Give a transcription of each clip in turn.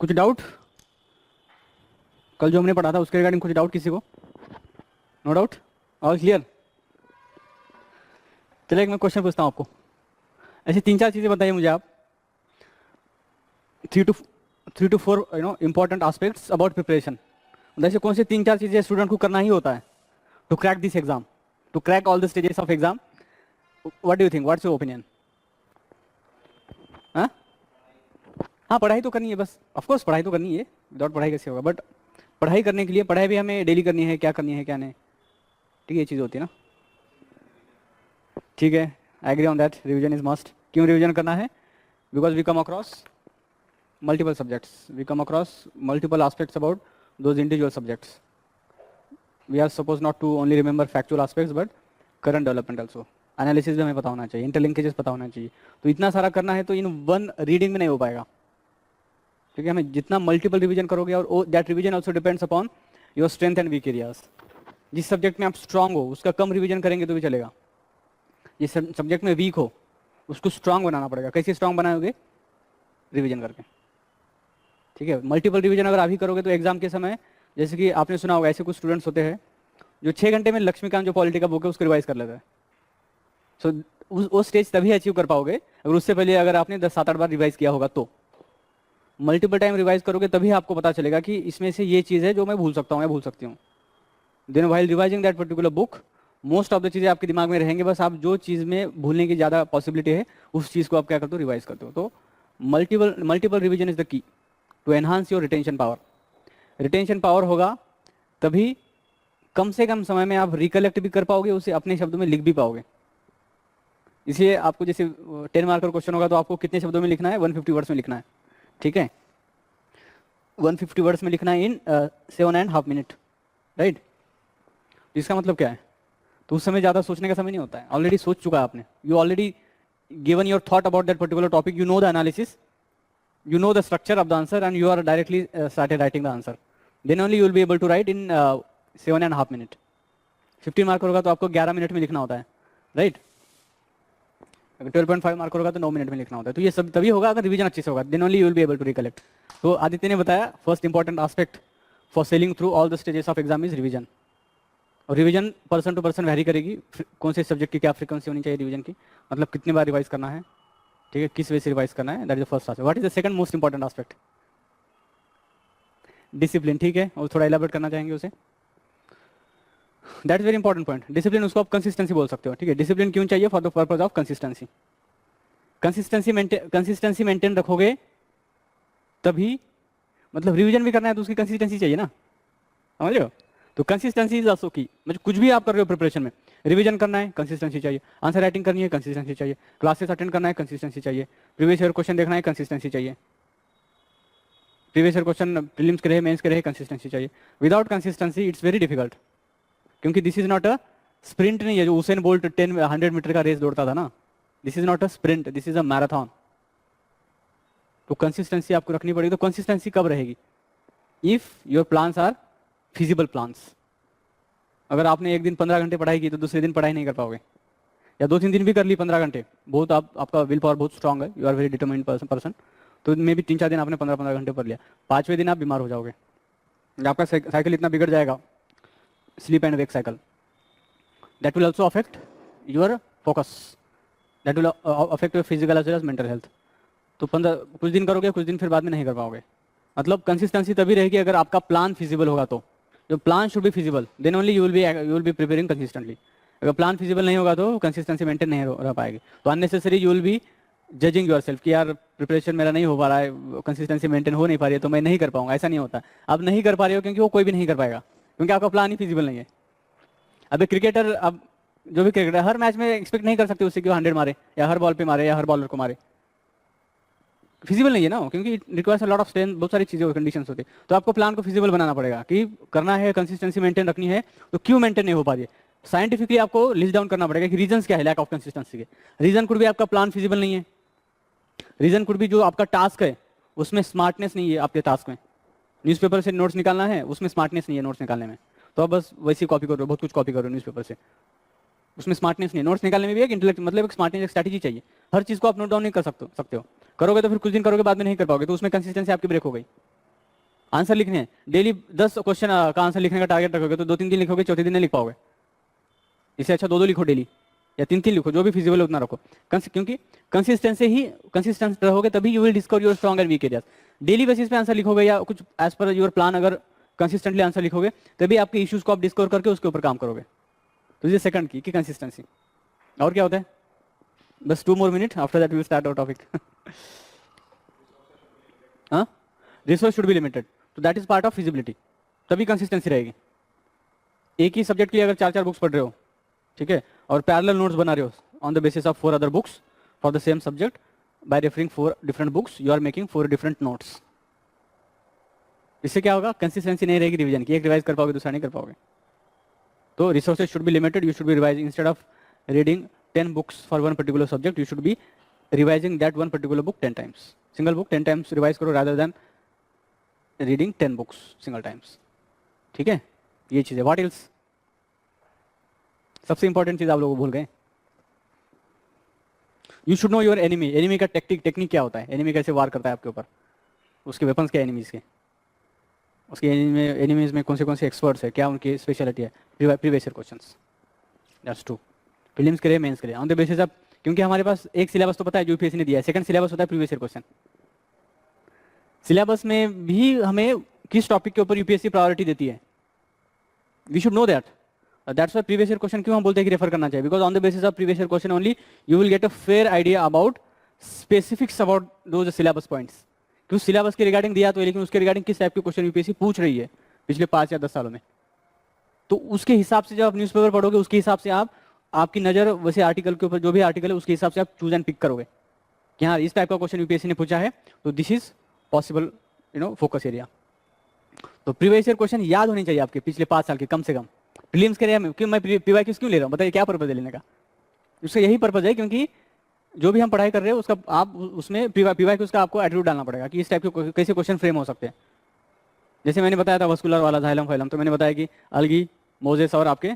कुछ डाउट? कल जो हमने पढ़ा था उसके रिगार्डिंग कुछ डाउट किसी को? No doubt, all clear. चलिए एक मैं क्वेश्चन पूछता हूँ आपको। ऐसी 3-4 चीज़ें बताइए मुझे आप, 3 to 4 important aspects about preparation. ऐसे कौन से 3-4 चीज़ें स्टूडेंट को करना ही होता है to crack this exam, to crack all the stages of exam? What do you think, what's your opinion? हाँ हाँ, पढ़ाई तो करनी है बस, ऑफ कोर्स पढ़ाई तो करनी है, विदाउट पढ़ाई कैसे होगा। बट पढ़ाई करने के लिए पढ़ाई भी हमें डेली करनी है, क्या करनी है क्या नहीं, ठीक है, ये चीज़ होती है ना। ठीक है, I agree on that, revision is must. क्यों रिवीजन करना है? Because we come across multiple subjects, we come across multiple aspects about those individual subjects. We are supposed not to only remember factual aspects but current development also. Analysis भी हमें पता होना चाहिए, interlinkages पता होना चाहिए। तो इतना सारा करना है तो इन वन रीडिंग में नहीं हो पाएगा, क्योंकि हमें जितना मल्टीपल रिवीजन करोगे, और that revision also depends upon your strength and weak areas. जिस सब्जेक्ट में आप स्ट्रांग हो उसका कम रिवीजन करेंगे तो भी चलेगा, जिस सब्जेक्ट में वीक हो उसको स्ट्रांग बनाना पड़ेगा। कैसे स्ट्रांग बनाओगे? रिवीजन करके। ठीक है, मल्टीपल रिवीजन अगर आप ही करोगे तो एग्जाम के समय, जैसे कि आपने सुना होगा, ऐसे कुछ स्टूडेंट्स होते हैं जो 6 घंटे में लक्ष्मीकांत जो पॉलिटी का बुक है उसको रिवाइज कर लेता है। सो वो स्टेज तभी अचीव कर पाओगे अगर उससे पहले अगर आपने 10-7-8 बार रिवाइज किया होगा। तो मल्टीपल टाइम रिवाइज करोगे तभी आपको पता चलेगा कि इसमें से ये चीज़ है जो मैं भूल सकता हूँ या भूल सकती हूँ। Then while revising that particular book, most of the चीज़ें आपके दिमाग में रहेंगे, बस आप जो चीज़ में भूलने की ज़्यादा पॉसिबिलिटी है उस चीज़ को आप क्या करते हो, रिवाइज करते हो। तो multiple revision is the key to enhance your retention power. Retention power होगा तभी कम से कम समय में आप रिकलेक्ट भी कर पाओगे, उसे अपने शब्दों में लिख भी पाओगे। इसलिए आपको जैसे 10 मार्कर क्वेश्चन होगा तो आपको कितने शब्दों में लिखना है? 150 वर्ड्स में लिखना है। ठीक है, 150 वर्ड्स में लिखना है इन 7.5 मिनट, राइट। इसका मतलब क्या है? तो उस समय ज़्यादा सोचने का समय नहीं होता है, ऑलरेडी सोच चुका है आपने, you already given your thought about that particular topic, you know the analysis, you know the structure of the answer and you are directly started writing the answer. Then only you will be able to write in 7.5 minutes. 15 marker होगा तो आपको 11 minute में लिखना होता है, right. अगर 12.5 marker होगा तो 9 मिनट में लिखना होता है। तो ये सब तभी होगा अगर रिवीजन अच्छे से होगा, then only you will be able to recollect. तो आदित्य ने बताया first important aspect for sailing through all the stages of exam is revision. और revision person to person vary करेगी, कौन से सब्जेक्ट की क्या फ्रीक्वेंसी होनी चाहिए रिवीजन की, मतलब कितनी बार रिवाइज करना है, ठीक है, किस वे से रिवाइज करना है, that is the first aspect. What is the second most important aspect? Discipline. ठीक है, और थोड़ा इलाबोरेट करना चाहेंगे उसे, that is very important point. Discipline उसको आप कंसिस्टेंसी बोल सकते हो। ठीक है, डिसिप्लिन क्यों चाहिए? For the purpose of consistency. Consistency maintain रखोगे तभी, मतलब रिवीजन भी करना है तो उसकी कंसिस्टेंसी चाहिए ना, समझ रहे हो। तो कंसिस्टेंसी इज आल्सो की, मतलब कुछ भी आप कर रहे हो प्रिपरेशन में, रिवीजन करना है कंसिस्टेंसी चाहिए, आंसर राइटिंग करनी है कंसिस्टेंसी चाहिए, क्लासेस अटेंड करना है कंसिस्टेंसी चाहिए, प्रीवियस ईयर क्वेश्चन देखना है कंसिस्टेंसी चाहिए, प्रीवियस ईयर क्वेश्चन प्रीलिम्स के रहे मेंस के रहे कंसिस्टेंसी चाहिए। Without consistency it's very difficult, क्योंकि this is not a sprint नहीं है जो उसेन बोल्ट 100 मीटर का रेस दौड़ता था ना, this is not a sprint, this is a marathon. तो कंसिस्टेंसी आपको रखनी पड़ेगी। तो कंसिस्टेंसी कब रहेगी? If your plans are feasible plans. अगर आपने एक दिन 15 घंटे पढ़ाई की तो दूसरे दिन पढ़ाई नहीं कर पाओगे, या 2-3 दिन भी कर ली 15 घंटे, बहुत आपका विल पावर बहुत स्ट्रांग है, you are very determined person, तो मे भी 3-4 दिन आपने 15-15 घंटे पढ़ लिया, 5वें दिन आप बीमार हो जाओगे, आपका साइकिल इतना बिगड़ जाएगा, sleep and wake cycle, that will also affect your focus, that will affect your physical as well as mental health. तो 15 कुछ दिन करोगे, कुछ दिन फिर बाद में नहीं कर पाओगे। मतलब कंसिस्टेंसी तभी रहेगी अगर आपका प्लान फिजिबल होगा। तो जो plan should be feasible, then only you will be preparing consistently. अगर प्लान फिजिबल नहीं होगा तो कंसिस्टेंसी मेंटेन नहीं रह पाएगी। तो unnecessary you will be judging yourself कि यार प्रिपरेशन मेरा नहीं हो पा रहा है, कंसिस्टेंसी मेंटेन हो नहीं पा रही है तो मैं नहीं कर पाऊंगा। ऐसा नहीं होता, आप नहीं कर पा रहे हो क्योंकि वो कोई भी नहीं कर पाएगा, क्योंकि आपका प्लान ही फिजिबल नहीं है। अभी क्रिकेटर, अब जो भी क्रिकेटर हर मैच में एक्सपेक्ट नहीं कर सकते उससे कि वो 100 मारे या हर बॉल पे मारे या हर बॉलर को मारे, फिजिबल नहीं है ना, क्योंकि it requires a lot of strength, बहुत सारी चीजें कंडीशंस होती है। तो आपको प्लान को फिजिबल बनाना पड़ेगा कि करना है, कंसिस्टेंसी मेंटेन रखनी है, तो क्यों मेंटेन नहीं हो पा रही है, साइंटिफिकली आपको लिस्ट डाउन करना पड़ेगा कि रीजंस क्या है लैक ऑफ कंसिस्टेंसी के। रीजन कुड भी आपका प्लान फिजिबल नहीं है, रीजन कुड भी जो आपका टास्क है उसमें स्मार्टनेस नहीं है। आपके टास्क में न्यूज़पेपर से नोट्स निकालना है, उसमें स्मार्टनेस नहीं है नोट्स निकालने में, तो आप बस वैसी कॉपी कर रहे हो, बहुत कुछ कॉपी कर रहे हो न्यूज़पेपर से, उसमें स्मार्टनेस नहीं है। नोट्स निकालने में भी एक इंटेलेक्ट, मतलब एक स्मार्टनेस, एक स्ट्रैटेजी चाहिए। हर चीज़ को आप नोट डाउन नहीं कर सकते हो। करोगे तो फिर कुछ दिन करोगे, बाद में नहीं कर पाओगे, तो उसमें कंसिस्टेंसी आपकी ब्रेक हो गई। आंसर लिखने हैं, डेली 10 क्वेश्चन का आंसर लिखने का टारगेट रखोगे तो 2-3 दिन लिखोगे, चौथे दिन नहीं लिख पाओगे। इससे अच्छा 2-2 लिखो डेली, या 3-3 लिखो, जो भी फिजिबल है उतना रखो। क्योंकि कंसिस्टेंट रहोगे तभी you will discover your strong and weak areas. Daily basis पे आंसर लिखोगे या कुछ एज पर योर प्लान अगर कंसिस्टेंटली आंसर लिखोगे तभी आपके इश्यूज को आप डिस्कवर करके उसके ऊपर काम करोगे। तो ये सेकंड की कंसिस्टेंसी। और क्या होता है, बस 2 more minutes, after that we will start our topic. हाँ, रिसोर्स शुड बी लिमिटेड, तो that is part of feasibility, तभी कंसिस्टेंसी रहेगी। एक ही सब्जेक्ट की अगर 4-4 बुक्स पढ़ रहे हो, ठीक है, और पैरेलल नोट्स बना रहे हो on the basis of 4 other books for the same subject, by referring 4 different books you are making 4 different notes. इससे क्या होगा, कंसिस्टेंसी नहीं रहेगी रिवीजन की, एक रिवाइज कर पाओगे दूसरा नहीं कर पाओगे। तो resources should be limited, you should be revising instead of reading 10 books for one particular subject, you should be revising that one particular book 10 times. Single book 10 times revise करो rather than reading 10 books single times. ठीक है, ये चीज़ है। What else? सबसे important चीज़ आप लोग भूल गए, you should know your enemy. Enemy का टेक्निक क्या होता है, एनिमी कैसे वार करता है आपके ऊपर, उसके वेपन्स क्या एनिमीज के, उसके एनिमीज में कौन से एक्सपर्ट्स है, क्या उनकी स्पेशलिटी है, previous year questions, that's true. Films के लिए, मेंस के लिए, ऑन द बेसिस ऑफ, क्योंकि हमारे पास एक सिलेबस तो पता है जो यूपीएससी ने दिया है, सेकंड सिलेबस होता है प्रीवियस ईयर क्वेश्चन। सिलेबस में भी हमें किस टॉपिक के ऊपर यूपीएससी प्रायोरिटी देती है, we should know that. That's why previous year question क्यों हम बोलते हैं कि रेफर करना चाहिए, because on the basis of previous year question only you will get a fair idea about specifics about those syllabus points. क्यों syllabus के regarding दिया तो है, लेकिन उसके रिगार्डिंग किस टाइप के क्वेश्चन यूपीएससी पूछ रही है पिछले 5 या 10 सालों में, तो उसके हिसाब से जब आप न्यूज़पेपर पढ़ोगे उसके हिसाब से आपकी नज़र वैसे आर्टिकल के ऊपर, जो भी आर्टिकल है उसके हिसाब से आप चूज एंड पिक करोगे कि हाँ इस टाइप का क्वेश्चन यूपीएससी ने पूछा है, तो this is possible focus area. तो प्रीवियस ईयर क्वेश्चन याद होनी चाहिए आपके पिछले 5 साल के कम से कम। प्रीलिम्स के एरिया में क्यों मैं पीवाईक्यूज क्यों ले रहा हूँ, बताइए क्या पर्पज है लेने का? उसका यही पर्पज है क्योंकि जो भी हम पढ़ाई कर रहे हैं उसका आप उसमें पीवाईक्यूज का आपको एटीट्यूड डालना पड़ेगा कि इस टाइप के कैसे क्वेश्चन फ्रेम हो सकते हैं। जैसे मैंने बताया था वस्कुलर वाला जाइलम फाइलम, तो मैंने बताया कि अलगी, मोजेस और आपके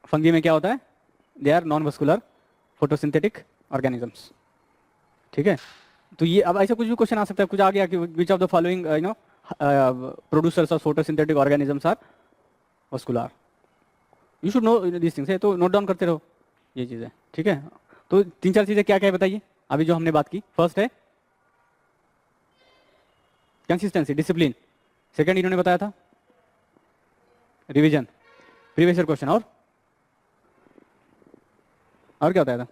फंगी में क्या होता है, they are non vascular photosynthetic organisms. ठीक है, तो ये अब ऐसा कुछ भी क्वेश्चन आ सकता है, कुछ आ गया कि which of the following producers of photosynthetic organisms are vascular, you should know this things है, तो नोट डाउन करते रहो ये चीज़ें। ठीक है, तो 3-4 चीज़ें क्या क्या है बताइए अभी जो हमने बात की। फर्स्ट है कंसिस्टेंसी, डिसिप्लिन। सेकंड इन्होंने बताया था रिवीजन, प्रीवियस ईयर क्वेश्चन, और क्या बताया था?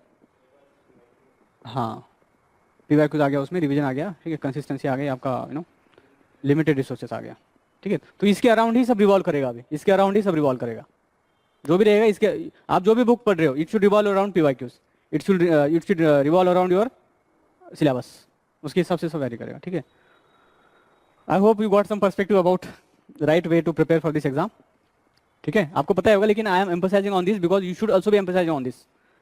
हाँ, पीवाईक्यूज आ गया, उसमें रिवीजन आ गया, ठीक है, कंसिस्टेंसी आ गई, आपका लिमिटेड रिसोर्सेस आ गया। ठीक है, तो इसके अराउंड ही सब रिवॉल्व करेगा, अभी इसके अराउंड ही सब रिवॉल्व करेगा जो भी रहेगा। इसके आप जो भी बुक पढ़ रहे हो, it should revolve around PYQs, it should revolve around your syllabus, उसके हिसाब से सब वैरी करेगा। ठीक है, I hope you got some perspective about right way to prepare for this exam. ठीक है, आपको पता होगा, लेकिन I am emphasising on this because you should also be emphasising on this.